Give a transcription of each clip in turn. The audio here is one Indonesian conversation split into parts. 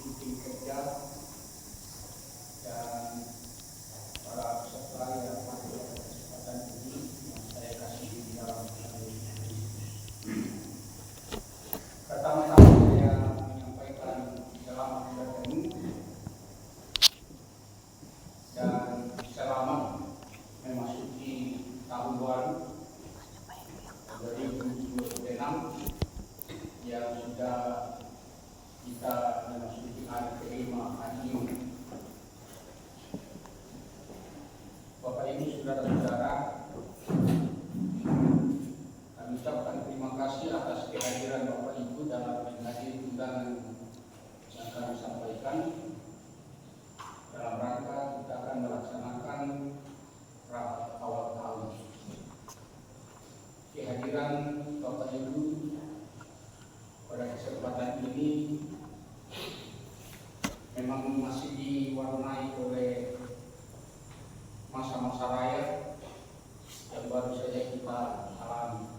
tim kerja dan para peserta yang pada kesempatan ini yang saya kasih di dalam pertama-tama saya menyampaikan selamat bertemu dan selamat memasuki tahun baru 2026 yang sudah kita memasuki hari kelima hari ini. Bapak Ibu saudara-saudara, kami ucapkan terima kasih atas kehadiran Bapak Ibu dalam menghadiri undangan yang kami sampaikan dalam rangka kita akan melaksanakan rapat awal tahun. Kehadiran Bapak Ibu pada kesempatan ini memang masih diwarnai oleh masa-masa raya yang baru saja kita alami.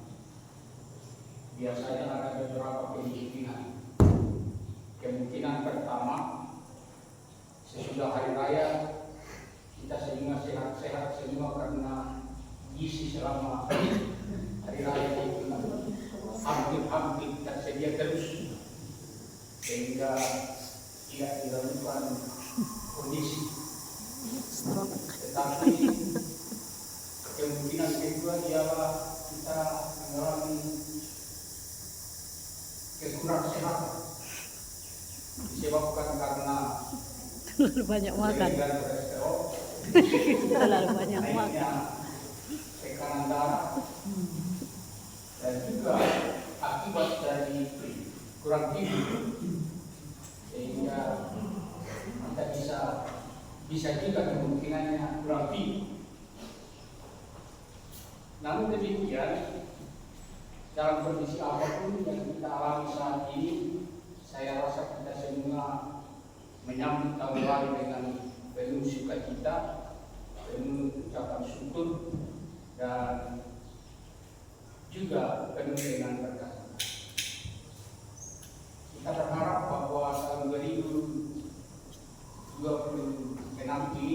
Biasanya ada beberapa kemungkinan. Kemungkinan pertama, sesudah hari raya kita semua sehat-sehat semua karena gizi selama hari raya itu hampir tersedia terus sehingga tidak dilakukan kondisi. Tetapi kemungkinan kedua ialah kita mengalami kekurang sehat disebabkan karena terlalu banyak makan. Terlalu banyak makan. Tekanan darah dan juga akibat dari kurang tidur sehingga kita bisa juga kemungkinannya kurang tidur. Namun demikian, dalam kondisi apapun yang kita alami saat ini, saya rasa kita semua menyambut tahun baru dengan penuh sukacita, penuh ucapan syukur, dan juga penuh dengan berkat. Kita berharap bahwa tahun 2026 ini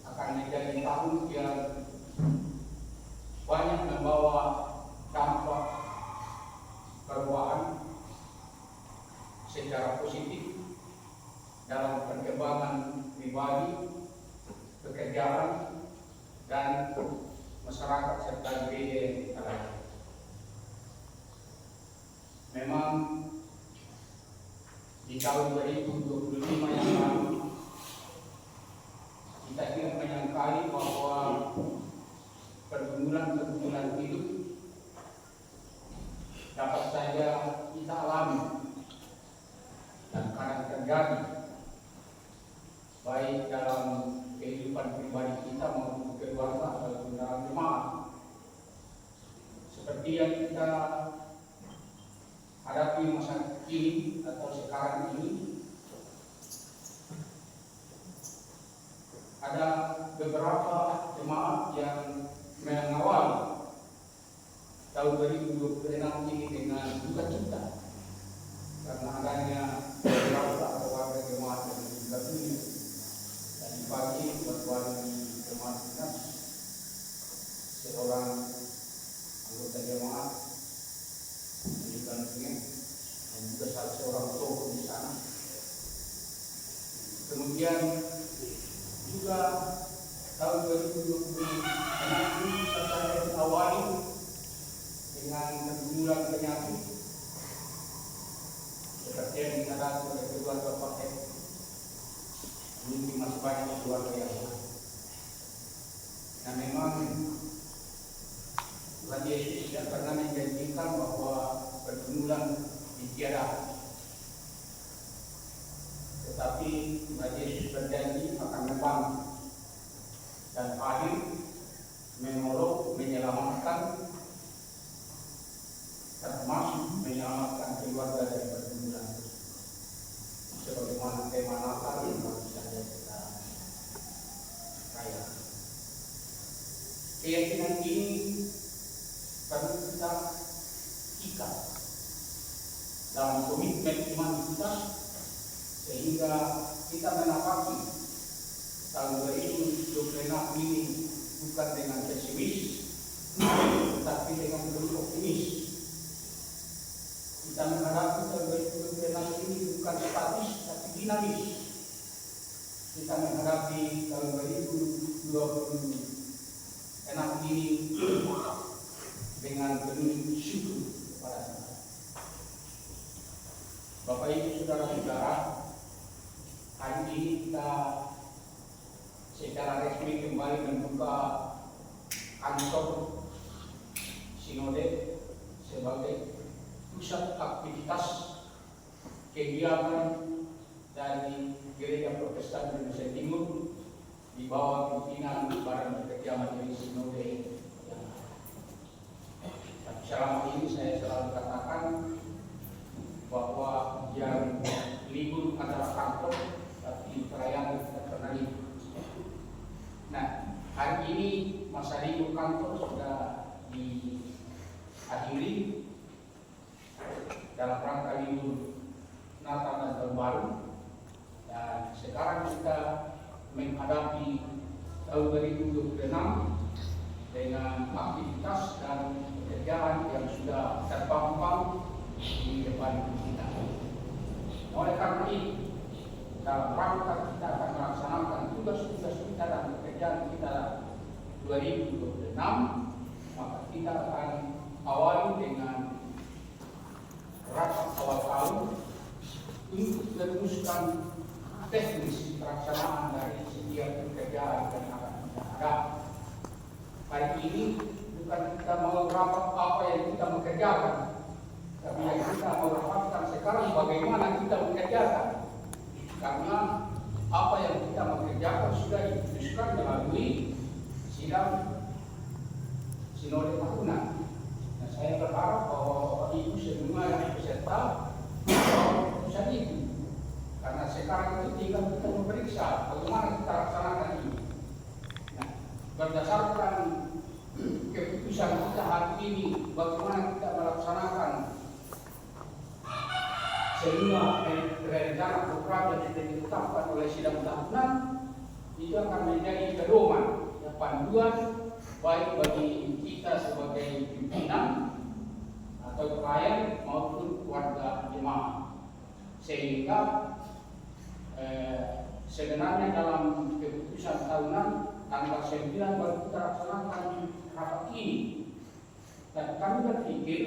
akan menjadi tahun yang banyak membawa dampak perubahan secara positif dalam perkembangan pribadi, pekerjaan, dan masyarakat serta gereja yang kita layani. Memang di tahun 2025 yang lalu kita tidak menyangkali bahwa pergumulan hidup dapat saja kita alami dan kadang terjadi baik dalam kehidupan pribadi kita maupun keluarga atau dalam jemaat. Seperti yang kita hadapi masa kini atau sekarang ini, ada beberapa jemaat yang mengawali tahun 2026 ini dengan duka cita karena adanya beberapa warga jemaat yang meninggal dunia. Tadi pagi waktu di jemaat dinas, seorang anggota jemaat meninggal dunia dan juga salah seorang tokoh di sana. Kemudian juga tahun 2026 ini saya diawali dengan pergumulan penyakit seperti yang dikatakan oleh keluarga Pak F. Mungkin masih banyak keluarga yang lain. Nah memang Tuhan Yesus tidak pernah menjanjikan bahwa pergumulan ditiadakan. Tetapi Tuhan Yesus berjanji akan membantu dan hadir, menolong, menyelamatkan, termasuk menyelamatkan keluarga dari pergumulan. Sebagaimana tema Natal yang baru saja kita rayakan. Keyakinan ini perlu kita ikat dalam komitmen iman kita sehingga kita menapaki tahun 2026 ini bukan dengan pesimis, tetapi dengan penuh optimis. Kita menghadapi tahun 2026 ini bukan statis, tapi dinamis. Kita menghadapi tahun 2026 ini dengan penuh syukur kepada Tuhan. Bapak Ibu Saudara-saudara, hari ini kita secara resmi kembali membuka kantor Sinode sebagai pusat aktivitas kegiatan dari Gereja Protestan Indonesia Timur di bawah pimpinan Badan Pekerja Majelis Sinode yang ada. Dan selama ini saya selalu katakan bahwa yang libur adalah kantor, tapi perayaan kita pernah libur. Nah, hari ini masa libur kantor sudah diakhiri dalam rangka libur Natal dan Tahun Baru, dan sekarang kita menghadapi tahun 2026 dengan aktivitas dan pekerjaan yang sudah terpampang di depan kita. Oleh karena itu, dalam rangka kita akan melaksanakan tugas-tugas kita dan pekerjaan kita 2026, maka kita akan awali dengan rapat awal tahun untuk merumuskan teknis pelaksanaan dari setiap pekerjaan yang akan kita hadapi. Hari ini bukan kita mau rapat apa yang kita mengerjakan, tapi yang kita mau rapatkan sekarang bagaimana kita mengerjakan. Karena apa yang kita mengerjakan sudah diputuskan melalui sidang Sinode tahunan. Nah, saya berharap bahwa Bapak Ibu semua yang peserta keputusan itu. Karena sekarang itu tinggal kita memeriksa bagaimana kita laksanakan ini. Nah, berdasarkan keputusan kita hari ini, bagaimana kita melaksanakan semua rencana program yang sudah ditetapkan oleh sidang tahunan, itu akan menjadi pedoman dan panduan baik bagi kita sebagai pimpinan atau klien maupun warga jemaah. Sehingga sebenarnya dalam keputusan tahunan tanggal 9 baru kita laksanakan rapat ini, dan kami berpikir,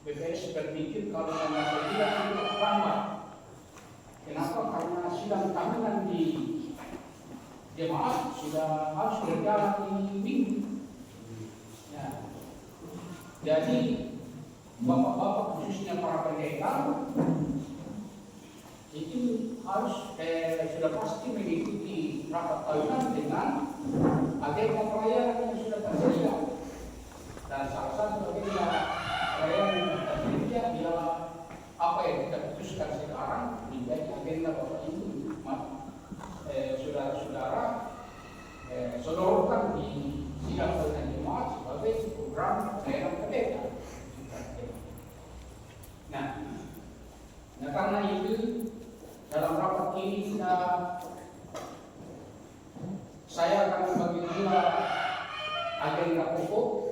BPS berpikir kalau tanggal 9 itu lambat. Kenapa? Karena sidang tahunan di jemaat sudah harus berjalan di minggu. Ya. Jadi bapak-bapak khususnya para pendeta itu harus sudah pasti mengikuti rapat tahunan dengan agenda pelayanan yang sudah tersedia. Dan salah satu agenda pelayanan yang tersedia ialah apa yang kita putuskan sekarang menjadi agenda Bapak Ibu, saudara-saudara, sodorkan di sidang tahunan jemaat sebagai program pelayanan pendeta. Nah, karena itu dalam rapat ini saya akan membagi dua agenda pokok